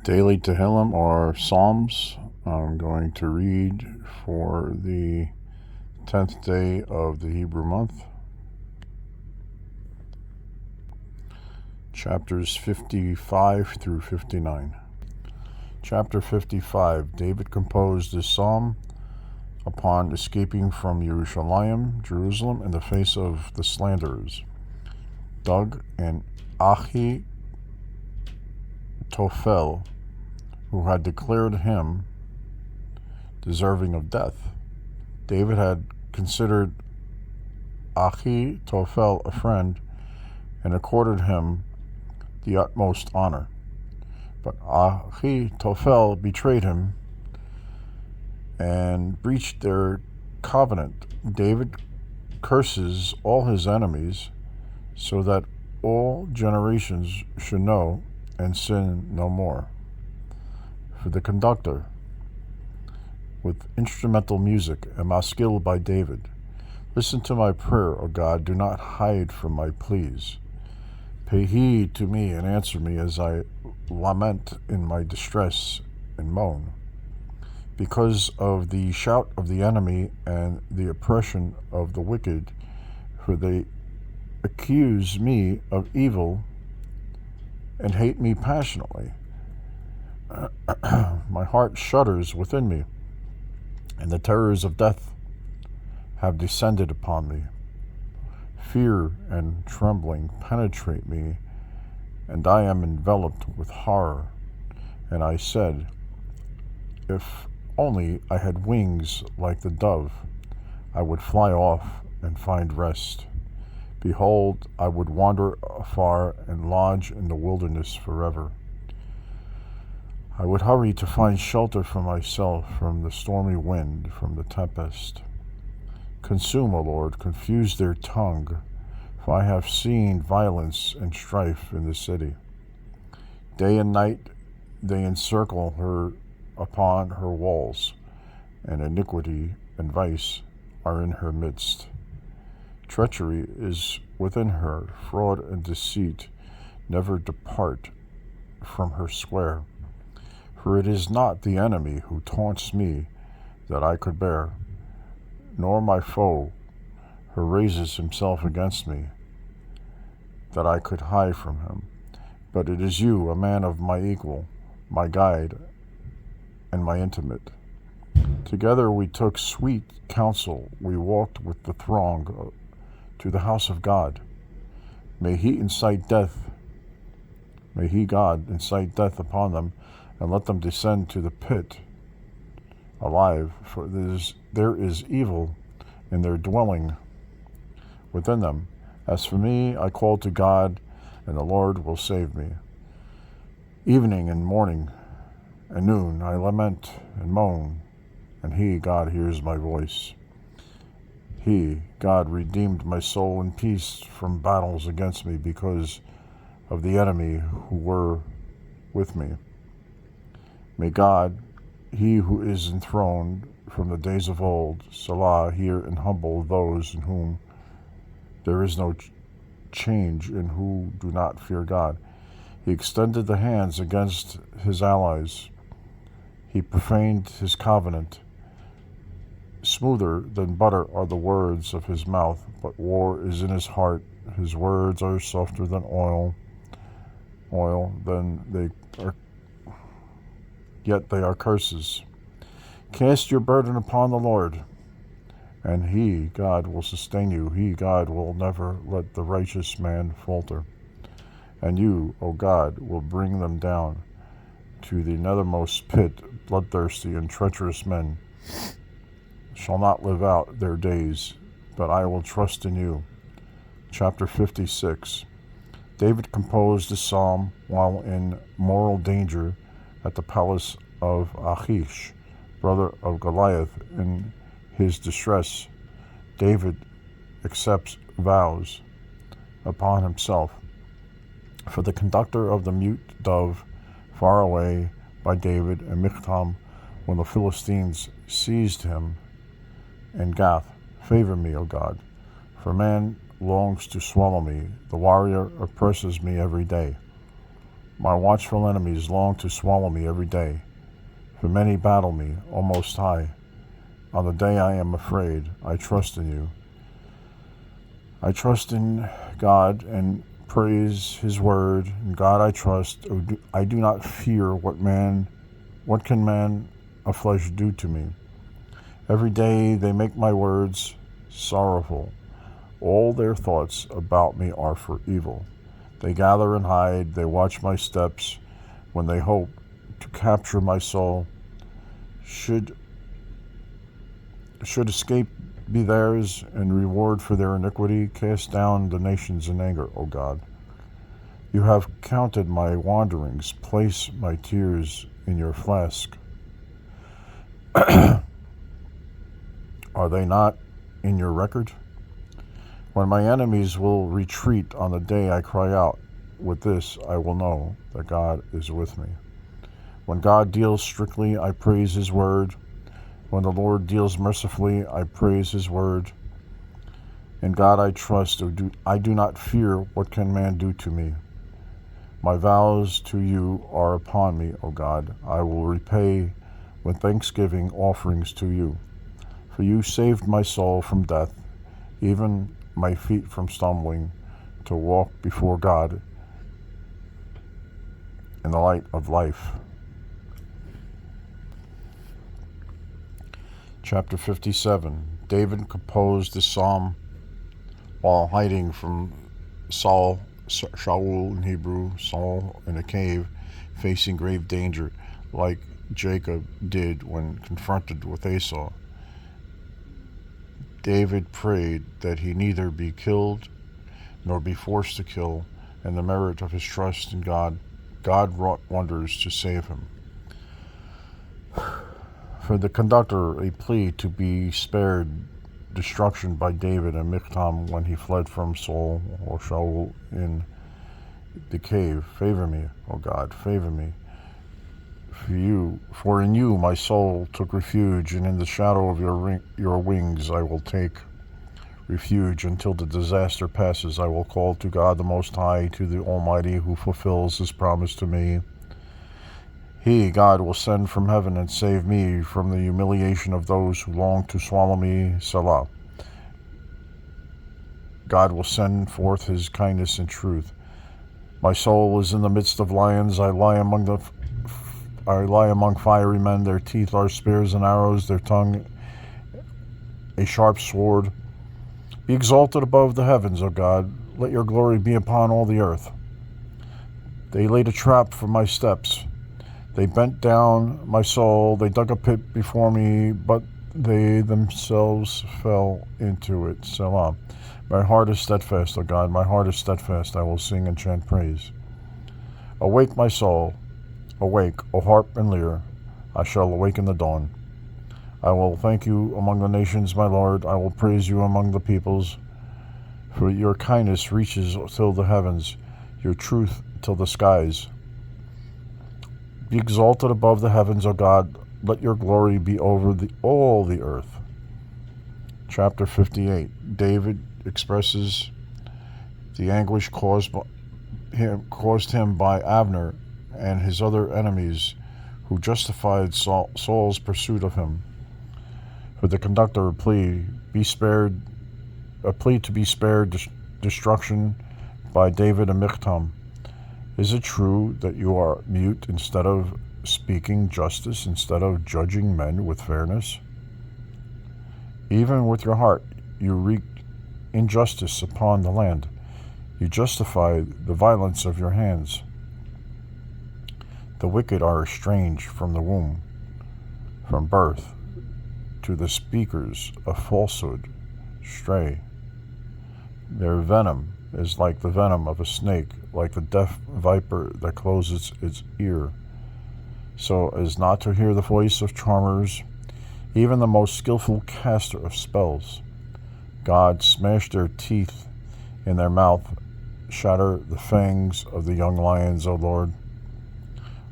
Daily Tehilim or Psalms. I'm going to read for the 10th day of the Hebrew month. Chapters 55 through 59. Chapter 55. David composed this psalm upon escaping from Jerusalem, in the face of the slanderers. Doeg and Ahithophel, who had declared him deserving of death. David had considered Ahithophel a friend and accorded him the utmost honor. But Ahithophel betrayed him and breached their covenant. David curses all his enemies so that all generations should know and sin no more. For the conductor, with instrumental music, a maskil by David. Listen to my prayer, O God, do not hide from my pleas. Pay heed to me and answer me as I lament in my distress and moan. Because of the shout of the enemy and the oppression of the wicked, for they accuse me of evil and hate me passionately. My heart shudders within me, and the terrors of death have descended upon me. Fear and trembling penetrate me, and I am enveloped with horror. And I said, if only I had wings like the dove, I would fly off and find rest. Behold, I would wander afar and lodge in the wilderness forever. I would hurry to find shelter for myself from the stormy wind, from the tempest. Consume, O Lord, confuse their tongue, for I have seen violence and strife in the city. Day and night they encircle her upon her walls, and iniquity and vice are in her midst. Treachery is within her, fraud and deceit never depart from her square. For it is not the enemy who taunts me that I could bear, nor my foe who raises himself against me, that I could hide from him. But it is you, a man of my equal, my guide, and my intimate. Together we took sweet counsel, we walked with the throng to the house of God. May he, God, incite death upon them, and let them descend to the pit alive, for there is evil in their dwelling within them. As for me, I call to God, and the Lord will save me. Evening and morning and noon I lament and moan, and he, God, hears my voice. He, God, redeemed my soul in peace from battles against me because of the enemy who were with me. May God, he who is enthroned from the days of old, Salah, hear and humble those in whom there is no change and who do not fear God. He extended the hands against his allies. He profaned his covenant. Smoother than butter are the words of his mouth, but war is in his heart. His words are softer than oil, yet they are curses. Cast your burden upon the Lord, and he, God, will sustain you. He, God, will never let the righteous man falter. And you, O God, will bring them down to the nethermost pit. Bloodthirsty and treacherous men shall not live out their days, but I will trust in you. Chapter 56. David composed this psalm while in moral danger at the palace of Achish, brother of Goliath. In his distress, David accepts vows upon himself. For the conductor of the mute dove, far away by David and Michtam, when the Philistines seized him in Gath, favor me, O God, for man longs to swallow me. The warrior oppresses me every day. My watchful enemies long to swallow me every day, for many battle me, O Most High. On the day I am afraid, I trust in you. I trust in God and praise his word. In God I trust. I do not fear what can man of flesh do to me. Every day they make my words sorrowful. All their thoughts about me are for evil. They gather and hide, they watch my steps, when they hope to capture my soul. Should escape be theirs, and reward for their iniquity, cast down the nations in anger, O God. You have counted my wanderings, place my tears in your flask. Are they not in your record? When my enemies will retreat on the day I cry out, with this I will know that God is with me. When God deals strictly, I praise his word. When the Lord deals mercifully, I praise his word. In God I trust. I do not fear what can man do to me. My vows to you are upon me, O God. I will repay with thanksgiving offerings to you. For you saved my soul from death, even my feet from stumbling, to walk before God in the light of life. Chapter 57. David composed this psalm while hiding from Shaul in Hebrew, Saul in a cave, facing grave danger, like Jacob did when confronted with Esau. David prayed that he neither be killed nor be forced to kill, and the merit of his trust in God wrought wonders to save him. For the conductor, a plea to be spared destruction by David and Michtam when he fled from Saul or Shaul in the cave. Favor me, O God, favor me. For in you my soul took refuge, and in the shadow of your wings I will take refuge until the disaster passes. I will call to God the Most High, to the Almighty, who fulfills his promise to me. He, God, will send from heaven and save me from the humiliation of those who long to swallow me. Selah. God will send forth his kindness and truth. My soul is in the midst of lions. I lie among fiery men. Their teeth are spears and arrows, their tongue a sharp sword. Be exalted above the heavens, O God. Let your glory be upon all the earth. They laid a trap for my steps. They bent down my soul. They dug a pit before me, but they themselves fell into it. Selah. My heart is steadfast, O God. My heart is steadfast. I will sing and chant praise. Awake, my soul. Awake, O harp and lyre. I shall awake in the dawn. I will thank you among the nations, my Lord. I will praise you among the peoples. For your kindness reaches till the heavens, your truth till the skies. Be exalted above the heavens, O God. Let your glory be over all the earth. Chapter 58. David expresses the anguish caused him by Abner and his other enemies, who justified Saul's pursuit of him. For the conductor, a plea to be spared destruction by David and Michtam. Is it true that you are mute instead of speaking justice, instead of judging men with fairness? Even with your heart you wreak injustice upon the land. You justify the violence of your hands. The wicked are estranged from the womb, from birth, to the speakers of falsehood stray. Their venom is like the venom of a snake, like the deaf viper that closes its ear, so as not to hear the voice of charmers, even the most skillful caster of spells. God, smash their teeth in their mouth, shatter the fangs of the young lions, O Lord.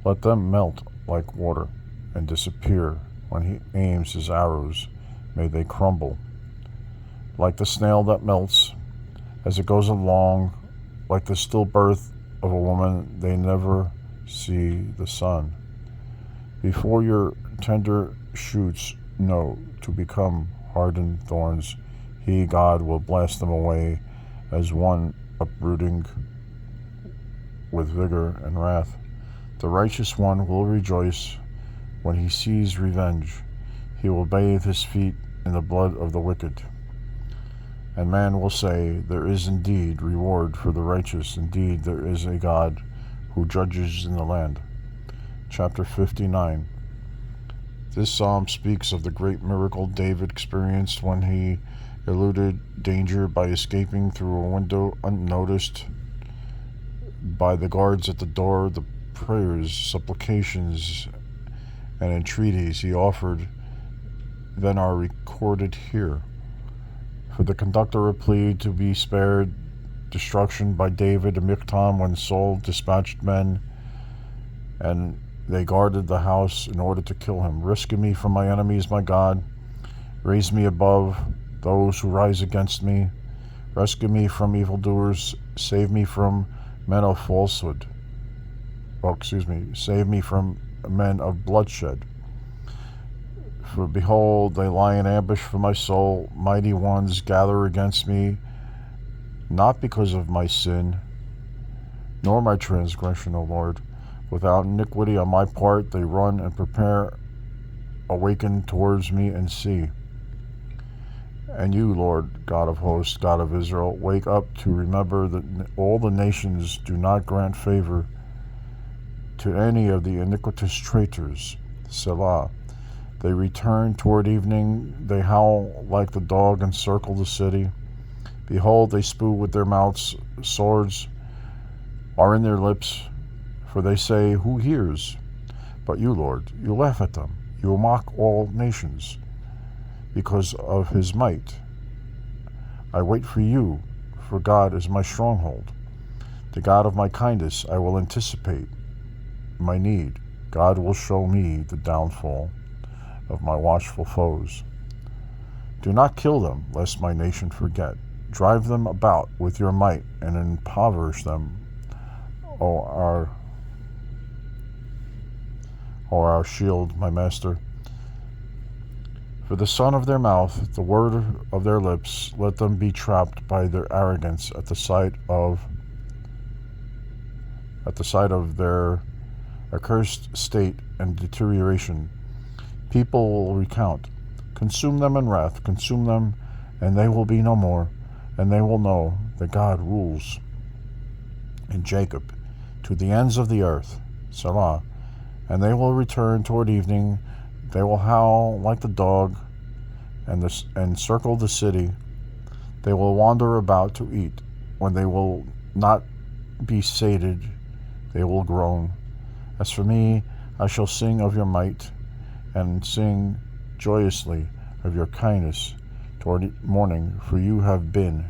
Let them melt like water and disappear when he aims his arrows. May they crumble like the snail that melts as it goes along, like the stillbirth of a woman. They never see the sun. Before your tender shoots know to become hardened thorns, he, God, will blast them away as one uprooting with vigor and wrath. The righteous one will rejoice when he sees revenge. He will bathe his feet in the blood of the wicked. And man will say, there is indeed reward for the righteous. Indeed, there is a God who judges in the land. Chapter 59. This psalm speaks of the great miracle David experienced when he eluded danger by escaping through a window unnoticed by the guards at the door. The prayers, supplications, and entreaties he offered then are recorded here. For the conductor a plea to be spared destruction by David and Michtam when Saul dispatched men, and they guarded the house in order to kill him. Rescue me from my enemies, my God. Raise me above those who rise against me. Rescue me from evildoers. Save me from men of falsehood. Save me from men of bloodshed. For behold, they lie in ambush for my soul. Mighty ones gather against me, not because of my sin, nor my transgression, O Lord. Without iniquity on my part, they run and prepare, awaken towards me and see. And you, Lord, God of hosts, God of Israel, wake up to remember that all the nations do not grant favor to any of the iniquitous traitors. Selah. They return toward evening. They howl like the dog and circle the city. Behold, they spew with their mouths. Swords are in their lips. For they say, who hears? But you, Lord, you laugh at them. You mock all nations because of his might. I wait for you, for God is my stronghold. The God of my kindness, I will anticipate my need. God will show me the downfall of my watchful foes. Do not kill them, lest my nation forget. Drive them about with your might and impoverish them, O our shield, my master. For the son of their mouth, the word of their lips, let them be trapped by their arrogance at the sight of their accursed state and deterioration. People will recount. Consume them in wrath, consume them, and they will be no more, and they will know that God rules in Jacob to the ends of the earth. Selah. And they will return toward evening. They will howl like the dog and circle the city. They will wander about to eat. When they will not be sated, they will groan. As for me, I shall sing of your might and sing joyously of your kindness toward morning, for you have been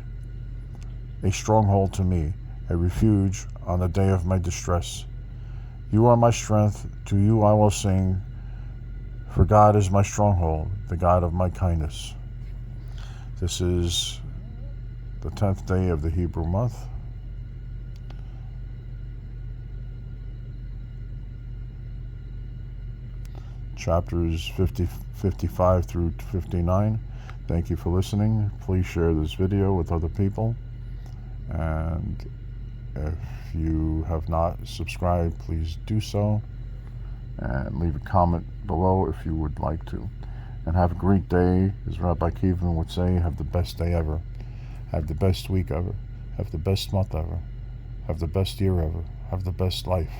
a stronghold to me, a refuge on the day of my distress. You are my strength, to you I will sing, for God is my stronghold, the God of my kindness. This is the 10th day of the Hebrew month. Chapters 55 through 59. Thank you for listening. Please share this video with other people. And if you have not subscribed, please do so. And leave a comment below if you would like to. And have a great day. As Rabbi Kevin would say, have the best day ever. Have the best week ever. Have the best month ever. Have the best year ever. Have the best life.